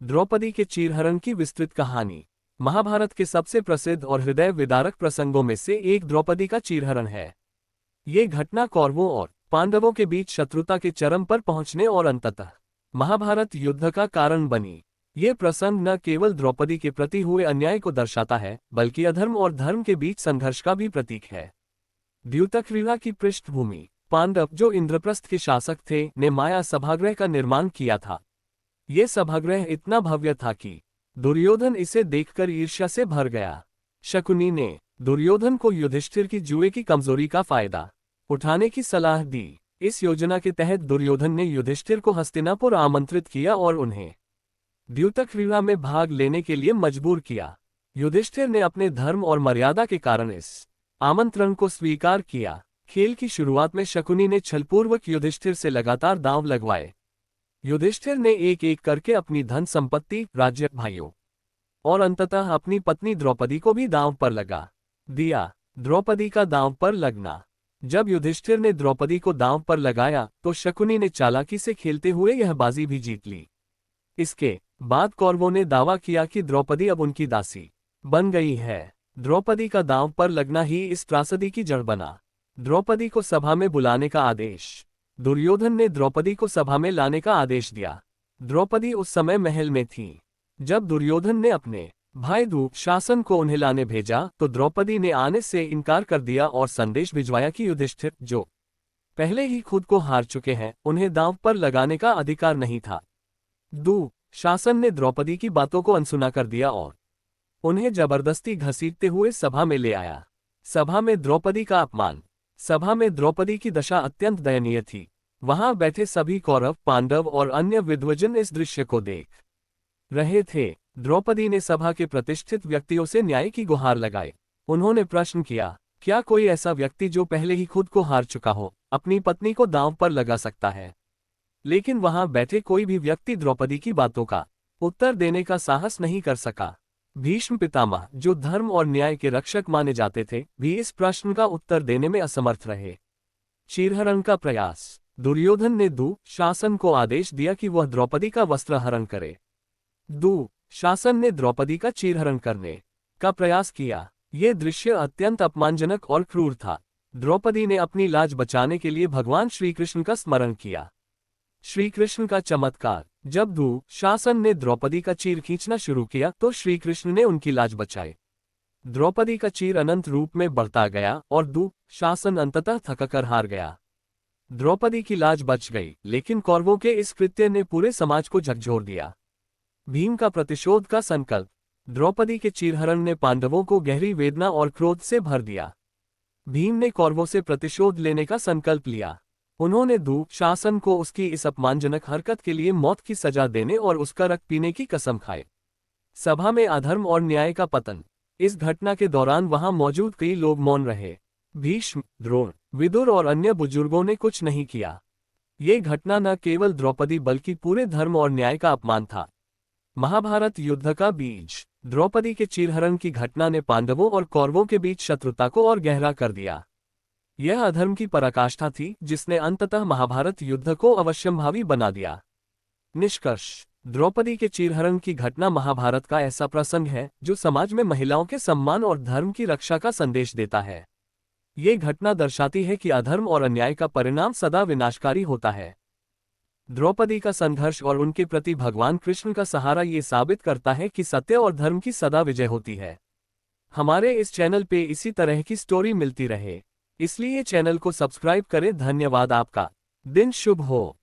द्रौपदी के चीरहरण की विस्तृत कहानी। महाभारत के सबसे प्रसिद्ध और हृदय विदारक प्रसंगों में से एक द्रौपदी का चीरहरण है। ये घटना कौरवों और पांडवों के बीच शत्रुता के चरम पर पहुंचने और अंततः महाभारत युद्ध का कारण बनी। ये प्रसंग न केवल द्रौपदी के प्रति हुए अन्याय को दर्शाता है, बल्कि अधर्म और धर्म के बीच संघर्ष का भी प्रतीक है। द्यूतक्रीड़ा की पृष्ठभूमि। पांडव, जो इंद्रप्रस्थ के शासक थे, ने माया सभागृह का निर्माण किया था। ये सभागृह इतना भव्य था कि दुर्योधन इसे देखकर ईर्ष्या से भर गया। शकुनी ने दुर्योधन को युधिष्ठिर की जुए की कमजोरी का फायदा उठाने की सलाह दी। इस योजना के तहत दुर्योधन ने युधिष्ठिर को हस्तिनापुर आमंत्रित किया और उन्हें द्यूतक्रीड़ा में भाग लेने के लिए मजबूर किया। युधिष्ठिर ने अपने धर्म और मर्यादा के कारण इस आमंत्रण को स्वीकार किया। खेल की शुरुआत में शकुनी ने छलपूर्वक युधिष्ठिर से लगातार दांव लगवाए। युधिष्ठिर ने एक एक करके अपनी धन संपत्ति, राज्य, भाइयों और अंततः अपनी पत्नी द्रौपदी को भी दांव पर लगा दिया। द्रौपदी का दांव पर लगना। जब युधिष्ठिर ने द्रौपदी को दांव पर लगाया तो शकुनी ने चालाकी से खेलते हुए यह बाजी भी जीत ली। इसके बाद कौरवों ने दावा किया कि द्रौपदी अब उनकी दासी बन गई है। द्रौपदी का दांव पर लगना ही इस त्रासदी की जड़ बना। द्रौपदी को सभा में बुलाने का आदेश। दुर्योधन ने द्रौपदी को सभा में लाने का आदेश दिया। द्रौपदी उस समय महल में थी। जब दुर्योधन ने अपने भाई दुःशासन को उन्हें लाने भेजा तो द्रौपदी ने आने से इनकार कर दिया और संदेश भिजवाया कि युधिष्ठिर, जो पहले ही खुद को हार चुके हैं, उन्हें दांव पर लगाने का अधिकार नहीं था। दुःशासन ने द्रौपदी की बातों को अनसुना कर दिया और उन्हें जबरदस्ती घसीटते हुए सभा में ले आया। सभा में द्रौपदी का अपमान। सभा में द्रौपदी की दशा अत्यंत दयनीय थी। वहां बैठे सभी कौरव, पांडव और अन्य विद्वजन इस दृश्य को देख रहे थे। द्रौपदी ने सभा के प्रतिष्ठित व्यक्तियों से न्याय की गुहार लगाई। उन्होंने प्रश्न किया, क्या कोई ऐसा व्यक्ति जो पहले ही खुद को हार चुका हो, अपनी पत्नी को दांव पर लगा सकता है? लेकिन वहां बैठे कोई भी व्यक्ति द्रौपदी की बातों का उत्तर देने का साहस नहीं कर सका। भीष्म पितामह, जो धर्म और न्याय के रक्षक माने जाते थे, भी इस प्रश्न का उत्तर देने में असमर्थ रहे। चीरहरण का प्रयास। दुर्योधन ने दुःशासन को आदेश दिया कि वह द्रौपदी का वस्त्रहरण करे। दुःशासन ने द्रौपदी का चीरहरण करने का प्रयास किया। यह दृश्य अत्यंत अपमानजनक और क्रूर था। द्रौपदी ने अपनी लाज बचाने के लिए भगवान श्रीकृष्ण का स्मरण किया। श्रीकृष्ण का चमत्कार। जब दुःशासन ने द्रौपदी का चीर खींचना शुरू किया तो श्रीकृष्ण ने उनकी लाज बचाई। द्रौपदी का चीर अनंत रूप में बढ़ता गया और दुःशासन अंततः थककर हार गया। द्रौपदी की लाज बच गई, लेकिन कौरवों के इस कृत्य ने पूरे समाज को झकझोर दिया। भीम का प्रतिशोध का संकल्प। द्रौपदी के चीरहरण ने पांडवों को गहरी वेदना और क्रोध से भर दिया। भीम ने कौरवों से प्रतिशोध लेने का संकल्प लिया। उन्होंने दुःशासन को उसकी इस अपमानजनक हरकत के लिए मौत की सजा देने और उसका रक्त पीने की कसम खाई। सभा में अधर्म और न्याय का पतन। इस घटना के दौरान वहां मौजूद कई लोग मौन रहे। भीष्म, द्रोण, विदुर और अन्य बुजुर्गों ने कुछ नहीं किया। ये घटना न केवल द्रौपदी बल्कि पूरे धर्म और न्याय का अपमान था। महाभारत युद्ध का बीज। द्रौपदी के चीरहरण की घटना ने पांडवों और कौरवों के बीच शत्रुता को और गहरा कर दिया। यह अधर्म की पराकाष्ठा थी जिसने अंततः महाभारत युद्ध को अवश्यंभावी बना दिया। निष्कर्ष। द्रौपदी के चीरहरण की घटना महाभारत का ऐसा प्रसंग है जो समाज में महिलाओं के सम्मान और धर्म की रक्षा का संदेश देता है। ये घटना दर्शाती है कि अधर्म और अन्याय का परिणाम सदा विनाशकारी होता है। द्रौपदी का संघर्ष और उनके प्रति भगवान कृष्ण का सहारा ये साबित करता है कि सत्य और धर्म की सदा विजय होती है। हमारे इस चैनल पे इसी तरह की स्टोरी मिलती रहे, इसलिए चैनल को सब्सक्राइब करें। धन्यवाद। आपका दिन शुभ हो।